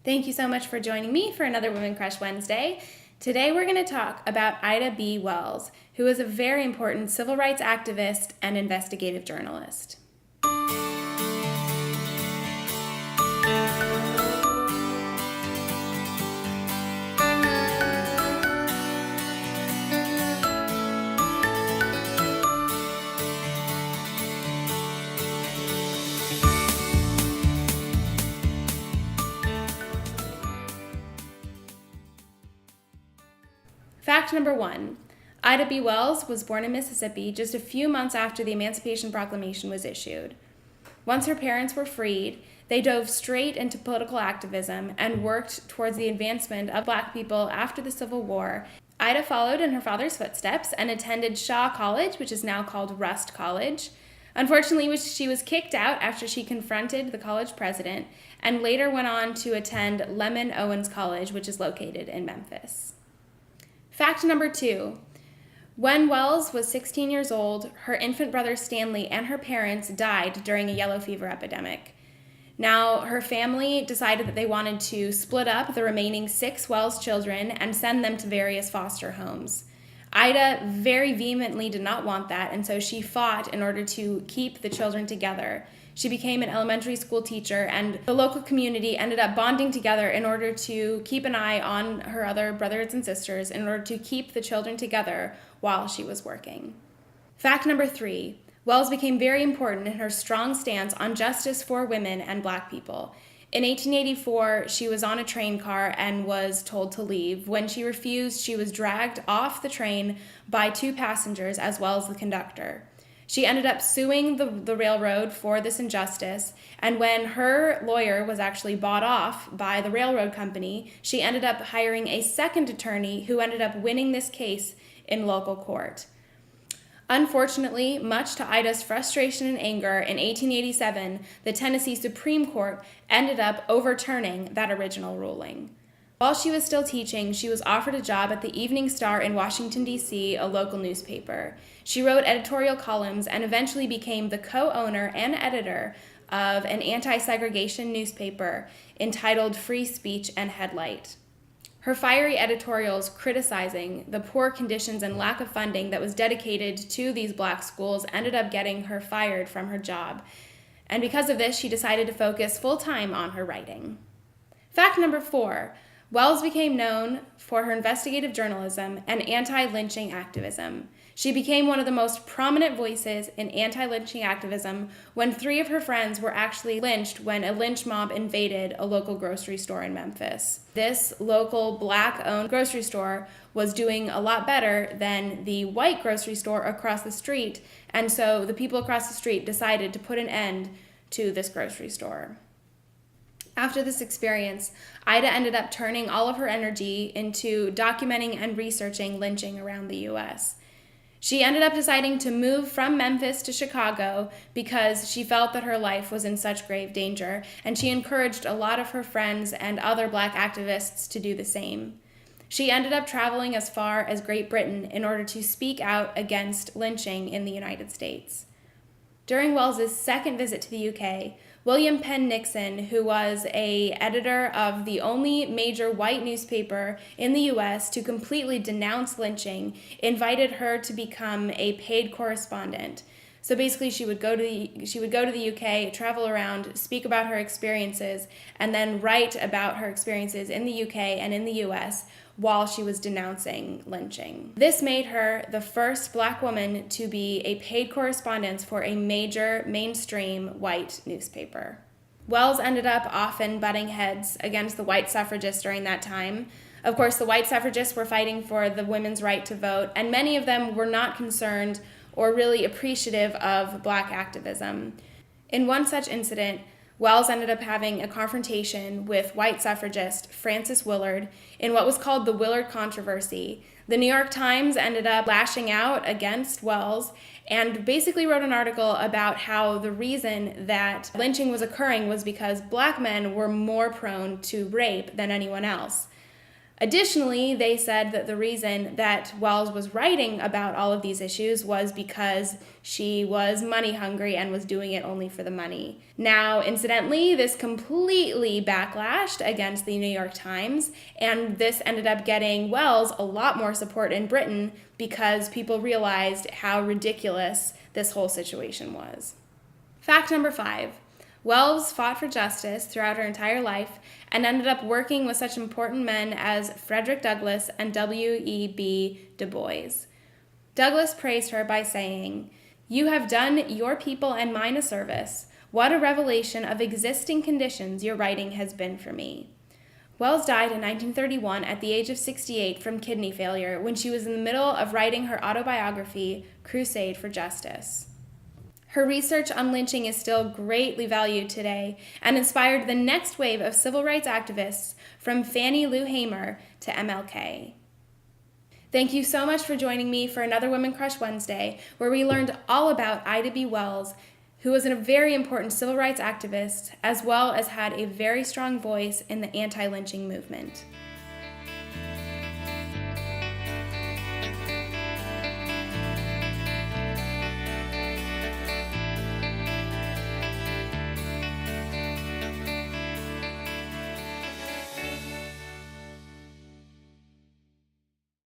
Thank you so much for joining me for another Women Crush Wednesday. Today we're going to talk about Ida B. Wells, who is a very important civil rights activist and investigative journalist. Fact number 1. Ida B. Wells was born in Mississippi just a few months after the Emancipation Proclamation was issued. Once her parents were freed, they dove straight into political activism and worked towards the advancement of Black people after the Civil War. Ida followed in her father's footsteps and attended Shaw College, which is now called Rust College. Unfortunately, she was kicked out after she confronted the college president and later went on to attend Lemon Owens College, which is located in Memphis. Fact number 2. When Wells was 16 years old, her infant brother Stanley and her parents died during a yellow fever epidemic. Now, her family decided that they wanted to split up the remaining 6 Wells children and send them to various foster homes. Ida very vehemently did not want that, and so she fought in order to keep the children together. She became an elementary school teacher, and the local community ended up bonding together in order to keep an eye on her other brothers and sisters in order to keep the children together while she was working. Fact number 3. Wells became very important in her strong stance on justice for women and Black people. In 1884, she was on a train car and was told to leave. When she refused, she was dragged off the train by 2 passengers as well as the conductor. She ended up suing the railroad for this injustice, and when her lawyer was actually bought off by the railroad company, she ended up hiring a second attorney who ended up winning this case in local court. Unfortunately, much to Ida's frustration and anger, in 1887, the Tennessee Supreme Court ended up overturning that original ruling. While she was still teaching, she was offered a job at the Evening Star in Washington, D.C., a local newspaper. She wrote editorial columns and eventually became the co-owner and editor of an anti-segregation newspaper entitled Free Speech and Headlight. Her fiery editorials criticizing the poor conditions and lack of funding that was dedicated to these Black schools ended up getting her fired from her job. And because of this, she decided to focus full-time on her writing. Fact number 4. Wells became known for her investigative journalism and anti-lynching activism. She became one of the most prominent voices in anti-lynching activism when 3 of her friends were actually lynched when a lynch mob invaded a local grocery store in Memphis. This local Black-owned grocery store was doing a lot better than the white grocery store across the street, and so the people across the street decided to put an end to this grocery store. After this experience, Ida ended up turning all of her energy into documenting and researching lynching around the U.S. She ended up deciding to move from Memphis to Chicago because she felt that her life was in such grave danger, and she encouraged a lot of her friends and other Black activists to do the same. She ended up traveling as far as Great Britain in order to speak out against lynching in the United States. During Wells's second visit to the UK, William Penn Nixon, who was an editor of the only major white newspaper in the U.S. to completely denounce lynching, invited her to become a paid correspondent. So basically, she would go to the UK, travel around, speak about her experiences, and then write about her experiences in the UK and in the U.S. while she was denouncing lynching. This made her the first Black woman to be a paid correspondent for a major mainstream white newspaper. Wells ended up often butting heads against the white suffragists during that time. Of course, the white suffragists were fighting for the women's right to vote, and many of them were not concerned or really appreciative of Black activism. In one such incident, Wells ended up having a confrontation with white suffragist Frances Willard in what was called the Willard controversy. The New York Times ended up lashing out against Wells and basically wrote an article about how the reason that lynching was occurring was because Black men were more prone to rape than anyone else. Additionally, they said that the reason that Wells was writing about all of these issues was because she was money hungry and was doing it only for the money. Now, incidentally, this completely backlashed against the New York Times, and this ended up getting Wells a lot more support in Britain because people realized how ridiculous this whole situation was. Fact number 5. Wells fought for justice throughout her entire life and ended up working with such important men as Frederick Douglass and W.E.B. Du Bois. Douglass praised her by saying, "You have done your people and mine a service. What a revelation of existing conditions your writing has been for me." Wells died in 1931 at the age of 68 from kidney failure when she was in the middle of writing her autobiography, Crusade for Justice. Her research on lynching is still greatly valued today and inspired the next wave of civil rights activists from Fannie Lou Hamer to MLK. Thank you so much for joining me for another Women Crush Wednesday, where we learned all about Ida B. Wells, who was a very important civil rights activist, as well as had a very strong voice in the anti-lynching movement.